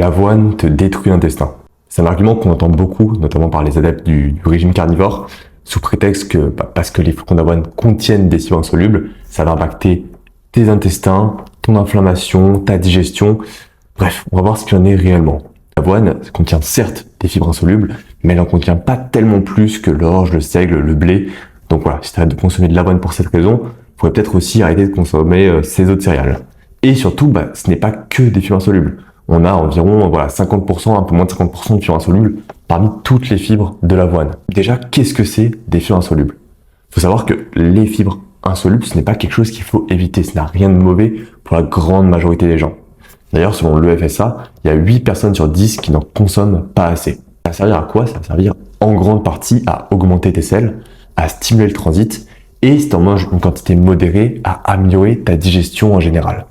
L'avoine te détruit l'intestin. C'est un argument qu'on entend beaucoup, notamment par les adeptes du régime carnivore, sous prétexte que parce que les flocons d'avoine contiennent des fibres insolubles, ça va impacter tes intestins, ton inflammation, ta digestion. Bref, on va voir ce qu'il en est réellement. L'avoine contient certes des fibres insolubles, mais elle en contient pas tellement plus que l'orge, le seigle, le blé. Donc voilà, si tu arrêtes de consommer de l'avoine pour cette raison, il faudrait peut-être aussi arrêter de consommer ces autres céréales. Et surtout, ce n'est pas que des fibres insolubles. On a environ 50%, un peu moins de 50% de fibres insolubles parmi toutes les fibres de l'avoine. Déjà, qu'est-ce que c'est des fibres insolubles? Il faut savoir que les fibres insolubles, ce n'est pas quelque chose qu'il faut éviter. Ce n'a rien de mauvais pour la grande majorité des gens. D'ailleurs, selon l'EFSA, il y a 8 personnes sur 10 qui n'en consomment pas assez. Ça va servir à quoi? Ça va servir en grande partie à augmenter tes selles, à stimuler le transit et si tu en manges une quantité modérée, à améliorer ta digestion en général.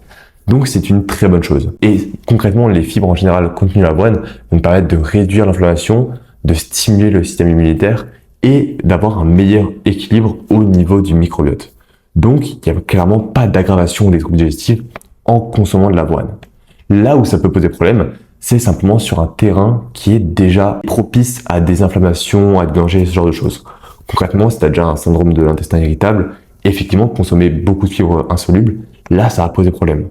Donc c'est une très bonne chose. Et concrètement, les fibres en général contenues dans l'avoine vont nous permettre de réduire l'inflammation, de stimuler le système immunitaire et d'avoir un meilleur équilibre au niveau du microbiote. Donc il n'y a clairement pas d'aggravation des troubles digestifs en consommant de l'avoine. Là où ça peut poser problème, c'est simplement sur un terrain qui est déjà propice à des inflammations, à des dangers, ce genre de choses. Concrètement, si tu as déjà un syndrome de l'intestin irritable, effectivement, consommer beaucoup de fibres insolubles, là, ça va poser problème.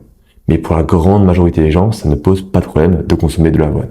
Mais pour la grande majorité des gens, ça ne pose pas de problème de consommer de l'avoine.